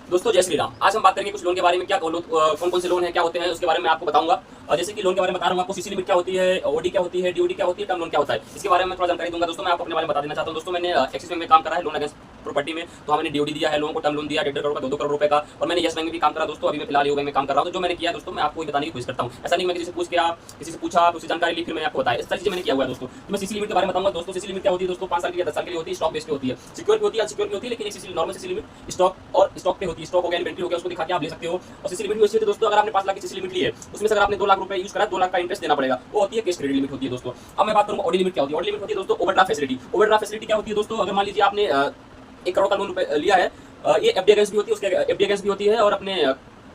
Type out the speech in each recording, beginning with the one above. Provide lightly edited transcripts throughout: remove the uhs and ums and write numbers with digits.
दोस्तों जय श्री राम। आज हम बात करेंगे कुछ लोन के बारे में, क्या कौन कौन से लोन है, क्या होते हैं, उसके बारे में आपको बताऊंगा। जैसे कि लोन के बारे में बता रहा हूँ आपको, सीसी लिमिट क्या होती है, ओडी क्या होती है, डीओडी क्या होती है, टर्म लोन क्या होता है, इसके बारे में थोड़ा जानकारी दूंगा। दोस्तों मैं आपको अपने बारे में बता देना चाहता हूँ। दोस्तों मैंने एक्सिस बैंक में काम करा है लोन अगेंस्ट प्रॉपर्टी में, तो हमने डीओडी दिया है, लोन को टर्म लोन दिया 1.5 करोड़ का, 2 करोड़ रुपए का। और मैंने यस बैंक में भी काम करा दोस्तों, अभी मैं फिलहाल बैंक में काम कर रहा हूँ। तो जो मैंने किया दोस्तों मैं आपको बताने की कोशिश करता हूँ। ऐसा नहीं मैं किसी से पूछ के किसी से पूछा उससे जानकारी ली फिर मैंने आपको बताया, इस तरह चीजें मैंने किया हुआ है दोस्तों। तो मैं सीसी लिमिट के बारे में बताऊंगा दोस्तों। सीसी लिमिट क्या होती है दोस्तों, 5 साल की या 10 साल के लिए होती है, स्टॉक बेस पे होती है, सिक्योर भी होती है, अनसिक्योर भी होती है, लेकिन एक CC normal CC limit stock और स्टॉक पे होती है। स्टॉक हो गया, इन्वेंटरी हो गया, उसको दिखा के आप ले सकते हो। और सीसी लिमिट भी होती है दोस्तों, अगर आपने 5 लाख की सीसी लिमिट ली है उसमें से अगर आपने 2 लाख रुपए यूज करा 2 लाख का इंटरेस्ट देना पड़ेगा, वो होती है कैश क्रेडिट लिमिट होती है दोस्तों। अब मैं बात करूंगा ओडी लिमिट क्या होती है। ओडी लिमिट होती है दोस्तों ओवरड्राफ्ट फैसिलिटी। ओवरड्राफ्ट फैसिलिटी क्या होती है दोस्तों, अगर मान लीजिए आपने 1 करोड़ का लोन लिया है, ये एफडी अगेंस्ट भी होती है, उसके एफडी अगेंस्ट भी होती है और अपने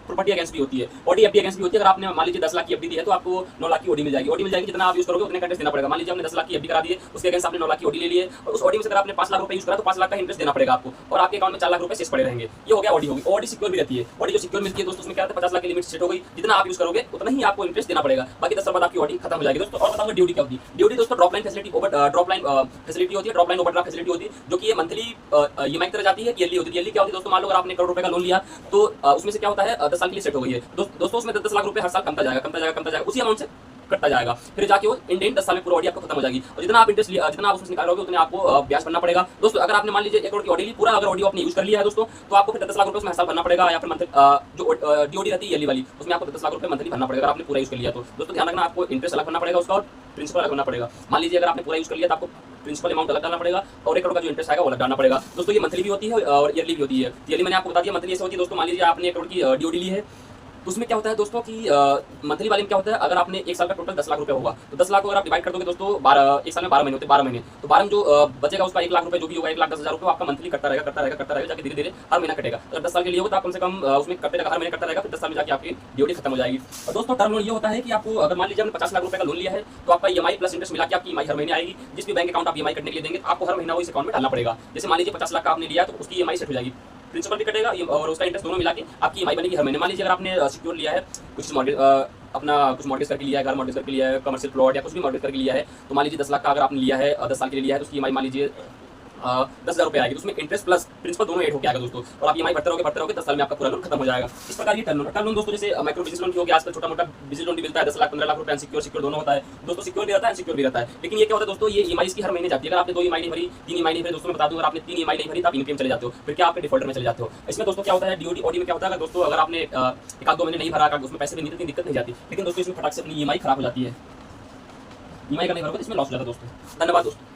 प्रॉपर्टी अगेंस्ट भी होती है। ओडी एफडी अगेंस्ट भी होती है। अगर आपने मान लीजिए 10 लाख की एफडी दी है तो आपको 9 लाख की ओडी मिल जाएगी। ओडी मिल जाएगी, जितना आप यूज करोगे उतने का इंटरेस्ट देना पड़ेगा। मान लीजिए आपने 10 लाख की एफडी करा दी है, उसके अगेंस्ट आपने 9 लाख की ओडी ले ली है, और उस ओडी में से अगर आपने 5 लाख रुपए यूज करा तो 5 लाख का इंटरेस्ट देना पड़ेगा आपको, और आपके अकाउंट में 4 लाख रुपए शेष पड़े रहेंगे। ये हो गया ओडी होगी। ओडी सिक्योर भी रहती है। ओडी जो सिक्योर मिलती है दोस्तों उसमें क्या होता है, 50 लाख की लिमिट सेट हो गई, जितना आप यूज करोगे उतना ही आपको इंटरेस्ट देना पड़ेगा, बाकी 10 साल बाद आपकी ओडी खत्म हो जाएगी दोस्तों। और बताऊंगा ड्यूटी क्या होती है। ड्यूटी दोस्तों drop line facility drop line facility होती है, ड्रॉप लाइन ओवरड्राफ्ट फैसिलिटी होती है, जो कि ये मंथली ईएमआई की तरह जाती है, ईयरली होती है। ईयरली क्या होती है दोस्तों, मान लो अगर आपने 1 करोड़ रुपए का लोन लिया तो उसमें से क्या होता है 10 साल के लिए सेट हो गई है दोस्तों, उसमें 10 लाख रुपए हर साल कमता जाएगा, उसी अमाउंट से कटता जाएगा, फिर जाके वो इंड 10 साल में पूरा ओडी आपको खत्म हो जाएगी। और जितना आप इंटरेस्ट लिया, जितना आप उसमें निकालोगे उतने आपको ब्याज भरना पड़ेगा दोस्तों। अगर आपने मान लीजिए 1 करोड़ की ओडी ली, पूरा अगर ओडी आपने यूज कर लिया है दोस्तों, तो आपको फिर 10 लाख रुपए उसमें हर साल भरना पड़ेगा, या फिर मंथली जो डीओडी रहती है ईयरली वाली, उसमें आपको 10 लाख रुपए मंथली भरना पड़ेगा अगर आपने पूरा यूज कर लिया तो। दोस्तों ध्यान रखना, आपको इंटरेस्ट अलग भरना पड़ेगा उसका और प्रिंसिपल अलग भरना पड़ेगा। मान लीजिए अगर आपने पूरा यूज कर लिया तो आपको प्रिंसिपल अमाउंट अलग डालना पड़ेगा, और 1 करोड़ का जो इंटरेस्ट आएगा वो अलग डालना पड़ेगा दोस्तों। ये मंथली भी होती है और ईयरली भी होती है। ईयरली मैंने आपको बता दिया, मंथली ऐसे होती है दोस्तों। मान लीजिए आपने 1 करोड़ की डीओडी ली है, तो उसमें क्या होता है दोस्तों कि मंथली वाले में क्या होता है, अगर आपने 1 साल का टोटल 10 लाख रुपए होगा, तो 10 लाख को अगर आप डिवाइड कर दोगे दोस्तों 1 साल में 12 महीने होते हैं, 12 महीने, तो 12 में जो बचेगा उसका 1 लाख रुपए जो भी होगा, 1,10,000 रुपए आपका मंथली करता रहेगा, जाके धीरे धीरे हर महीना कटेगा। अगर 10 साल के लिए होगा तो आप कम से कम उसमें करते रहेगा, हर महीने करता रहेगा, फिर 10 साल में जाके आपकी ड्यूटी खत्म हो जाएगी। और दोस्तों टर्म लोन ये होता है कि आपको अगर मान लीजिए आपने 50 लाख रुपए का लोन लिया है, तो आपका ईएमआई प्लस इंटरेस्ट मिला के आपकी ईएमआई हर महीने आएगी। जिस भी बैंक अकाउंट आप ईएमआई करने के लिए देंगे, आपको हर महीना वो इस अकाउंट में डालना पड़ेगा। जैसे मान लीजिए 50 लाख का आपने लिया तो उसकी ईएमआई सेट हो जाएगी, प्रिंसिपल भी कटेगा और उसका इंटरेस्ट दोनों मिला के आपकी ईएमआई बनेगी हर महीने। मान लीजिए अगर आपने सिक्योर लिया है कुछ मॉर्गेज, अपना कुछ मॉर्गेज करके लिया है, घर मॉर्गेज करके लिया है, कमर्शियल प्लॉट या कुछ भी मॉर्गेज करके लिया है, तो मान लीजिए 10 लाख का अगर आपने लिया है 10 साल के लिए लिया है, तो उसकी ईएमआई मान लीजिए 10,000 रुपए आएगी, तो उसमें इंटरेस्ट प्लस प्रिंसिपल दोनों ऐड होकर आएगा दोस्तों, और आप ईएमआई भरते रहोगे 10 साल में आपका पूरा लोन खत्म हो जाएगा। इस प्रकार ये टर्म लोन दोस्तों, जैसे माइक्रो बिजनेस लोन की हो गया, आजकल छोटा मोटा बिजनेस लोन भी मिलता है 10 लाख 15 लाख रुपए, सिक्योर दोनों होता है दोस्तों। सिक्योर भी रहता है, सिक्योर भी रहता है, लेकिन ये क्या होता है दोस्तों, ये ईएमआई की हर महीने जाती है। अगर आपने 2 ईएमआई नहीं भरी, 3 ईएमआई नहीं भरी दोस्तों, मैं बता दूं अगर आपने 3 ईएमआई नहीं भरी तो आप इनकम चले जाते हो, फिर क्या आपके डिफॉल्टर में चले जाते हो। इसमें दोस्तों क्या होता है, डीओडी ओडी में क्या होता है दोस्तों, अगर आपने 1-2 महीने नहीं भरा, उसमें पैसे भी नहीं थे, दिक्कत नहीं जाती, लेकिन दोस्तों इसमें फटाक से अपनी ईएमआई खराब हो जाती है। ईएमआई का नहीं भरोगे इसमें लॉस हो जाता है दोस्तों। धन्यवाद दोस्तों।